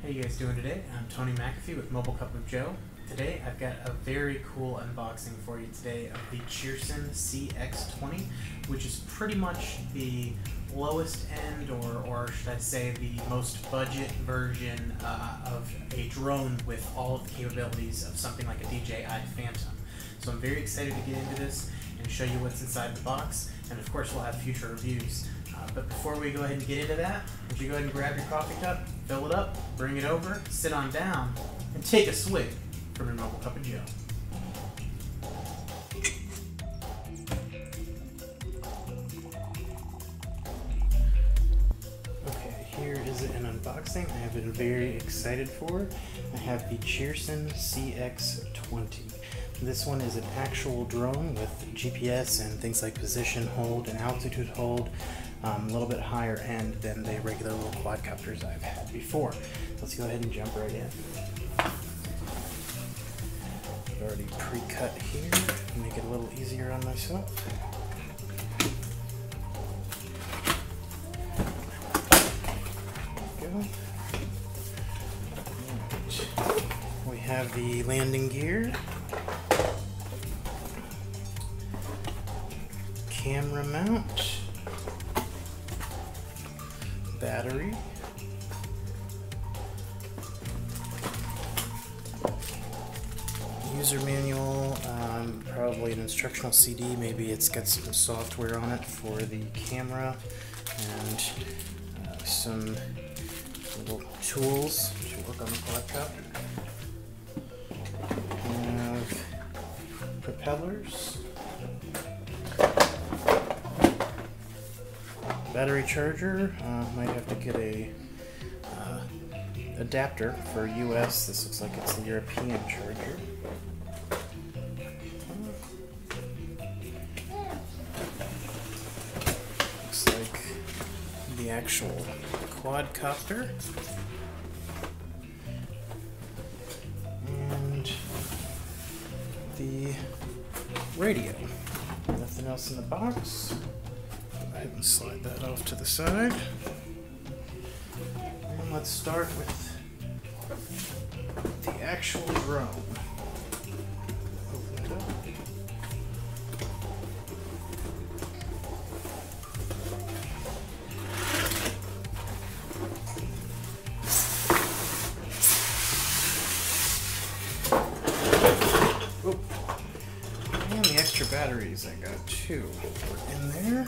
How you guys doing today? I'm Tony McAfee with MobileCupOfJoe. Today I've got a very cool unboxing for you today of the Cheerson CX-20, which is pretty much the lowest end, or should I say the most budget version of a drone with all of the capabilities of something like a DJI Phantom. So I'm very excited to get into this and show you what's inside the box, and of course we'll have future reviews. But before we go ahead and get into that, would you go ahead and grab your coffee cup, fill it up, bring it over, sit on down, and take a swig from your Mobile Cup of Joe. Okay, here is an unboxing I have been very excited for. I have the Cheerson CX-20. This one is an actual drone with GPS and things like position hold and altitude hold. A little bit higher end than the regular little quadcopters I've had before. Let's go ahead and jump right in. I've already pre-cut here to make it a little easier on myself. There we go. Right. We have the landing gear, camera mount, battery, user manual, probably an instructional CD, maybe it's got some software on it for the camera, and some little tools to work on the quadcopter. We have propellers, battery charger. Might have to get a adapter for US. This looks like it's the European charger. Looks like the actual quadcopter. And the radio. Nothing else in the box. Go ahead and slide that off to the side. And let's start with the actual drone. Open it up. Oh. And the extra batteries, I got two in there.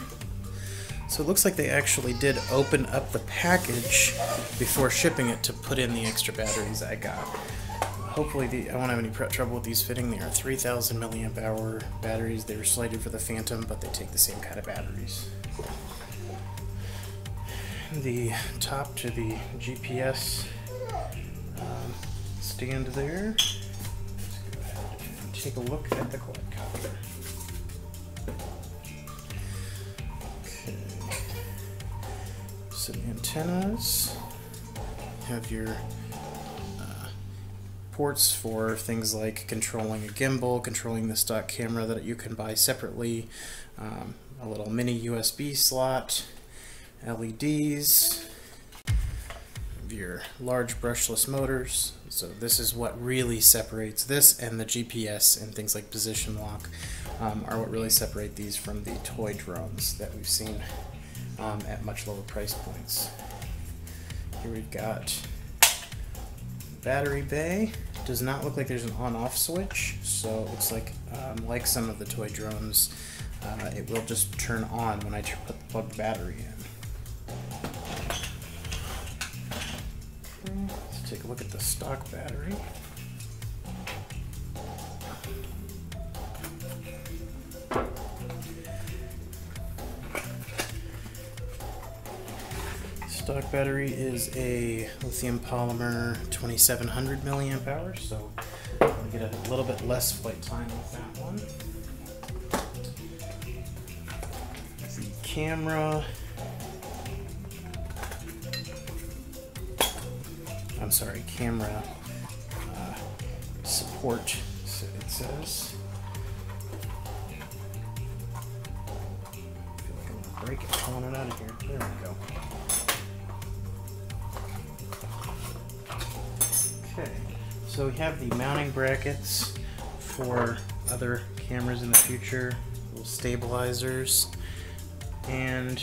So it looks like they actually did open up the package before shipping it to put in the extra batteries I got. Hopefully I won't have any trouble with these fitting. They are 3,000 milliamp hour batteries. They were slated for the Phantom, but they take the same kind of batteries. The top to the GPS stand there. Let's go ahead and take a look at the quadcopter. Some antennas, have your ports for things like controlling a gimbal, controlling the stock camera that you can buy separately, a little mini USB slot, LEDs, your large brushless motors. So this is what really separates this, and the GPS and things like position lock are what really separate these from the toy drones that we've seen at much lower price points. Here we've got battery bay. Does not look like there's an on-off switch, so it looks like some of the toy drones, it will just turn on when I plug the battery in. Okay, let's take a look at the stock battery. Stock battery is a lithium polymer 2700 milliamp hours, so I'm going to get a little bit less flight time with that one. The camera, camera support, so it says. I feel like I'm going to break it pulling it out of here. There we go. Okay, so we have the mounting brackets for other cameras in the future, little stabilizers, and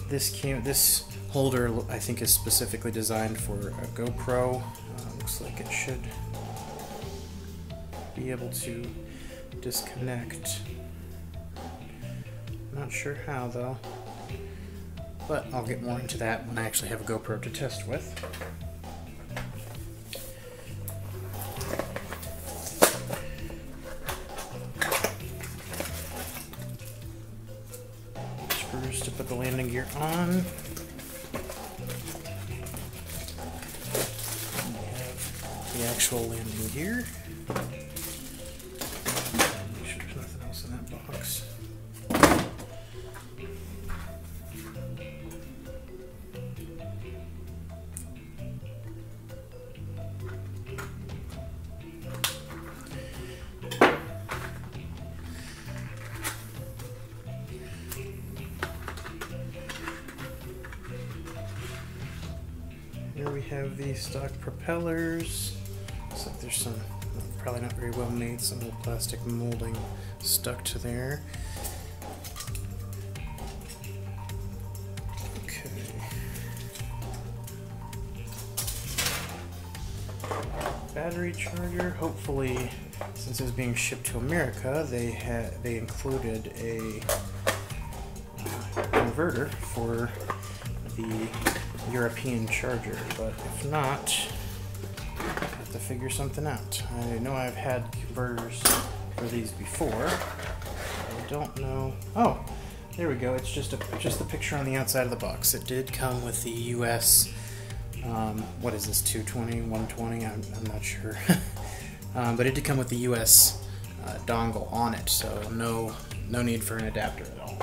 this holder I think is specifically designed for a GoPro. Looks like it should be able to disconnect. Not sure how though, but I'll get more into that when I actually have a GoPro to test with. Screws to put the landing gear on. We have the actual landing gear. Make sure there's nothing else in that box. Here we have the stock propellers. Looks like there's some, probably not very well made, some little plastic molding stuck to there. Okay. Battery charger. Hopefully, since it was being shipped to America, they included a converter for the European charger, but if not, I have to figure something out. I know I've had converters for these before. I don't know. Oh, there we go. It's just the picture on the outside of the box. It did come with the US. What is this? 220, 120? I'm not sure. But it did come with the US dongle on it, so no need for an adapter at all.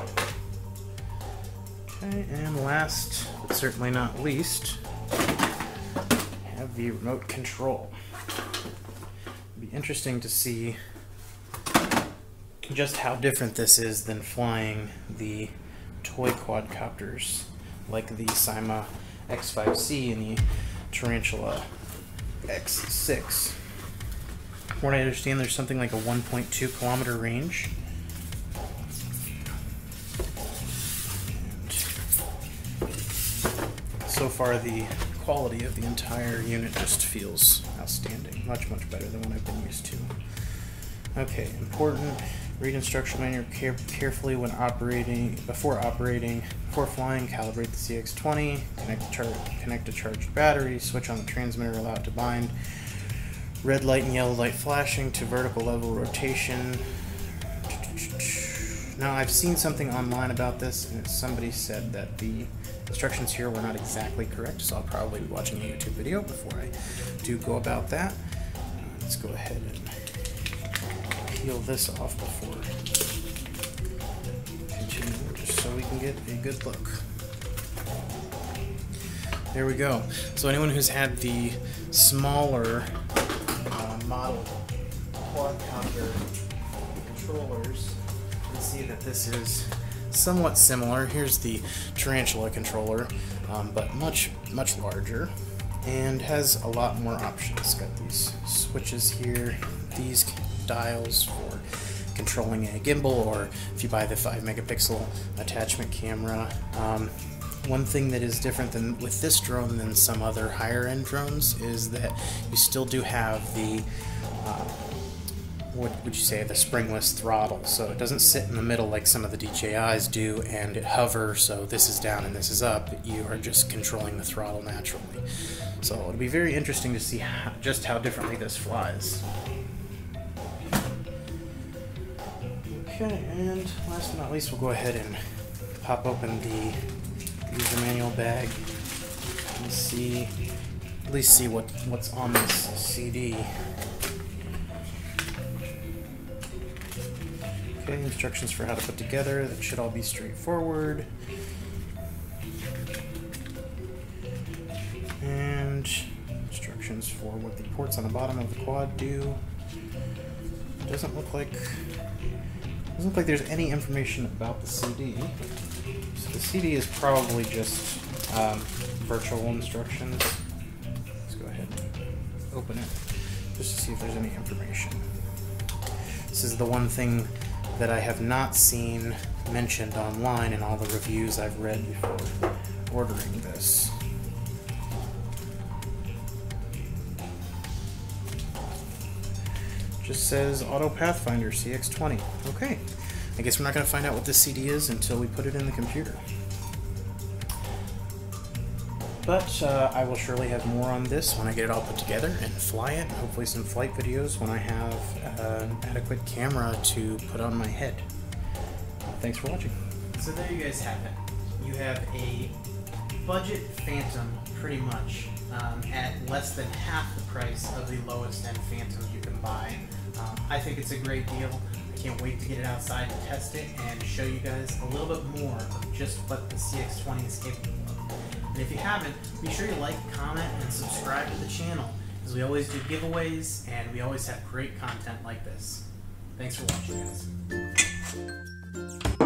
Okay, and last, but certainly not least, have the remote control. It'd be interesting to see just how different this is than flying the toy quadcopters like the Cyma X5C and the Tarantula X6. From what I understand, there's something like a 1.2 kilometer range. So far, the quality of the entire unit just feels outstanding. Much better than what I've been used to. Okay, important. Read instruction manual carefully when operating. Before flying, calibrate the CX-20. Connect a charged battery. Switch on the transmitter. Allow it to bind. Red light and yellow light flashing to vertical level rotation. Now, I've seen something online about this, and somebody said that the instructions here were not exactly correct, so I'll probably be watching a YouTube video before I do go about that. Let's go ahead and peel this off before continuing, just so we can get a good look. There we go. So anyone who's had the smaller model quadcopter controllers can see that this is somewhat similar. Here's the Tarantula controller, but much larger, and has a lot more options. It's got these switches here, these dials for controlling a gimbal, or if you buy the 5 megapixel attachment camera. One thing that is different than with this drone than some other higher end drones is that you still do have the what would you say, the springless throttle. So it doesn't sit in the middle like some of the DJIs do and it hovers, so this is down and this is up. You are just controlling the throttle naturally. So it'll be very interesting to see just how differently this flies. Okay, and last but not least, we'll go ahead and pop open the user manual bag and see, at least see what's on this CD. Okay, instructions for how to put together. That should all be straightforward. And instructions for what the ports on the bottom of the quad do. Doesn't look like there's any information about the CD. So the CD is probably just virtual instructions. Let's go ahead and open it just to see if there's any information. This is the one thing that I have not seen mentioned online in all the reviews I've read before ordering this. Just says Auto Pathfinder CX-20. Okay, I guess we're not going to find out what this CD is until we put it in the computer. But I will surely have more on this when I get it all put together and fly it. Hopefully some flight videos when I have an adequate camera to put on my head. Thanks for watching. So there you guys have it. You have a budget Phantom pretty much at less than half the price of the lowest end Phantom you can buy. I think it's a great deal. I can't wait to get it outside and test it and show you guys a little bit more of just what the CX-20 is capable of. And if you haven't, be sure you like, comment, and subscribe to the channel, as we always do giveaways and we always have great content like this. Thanks for watching, guys.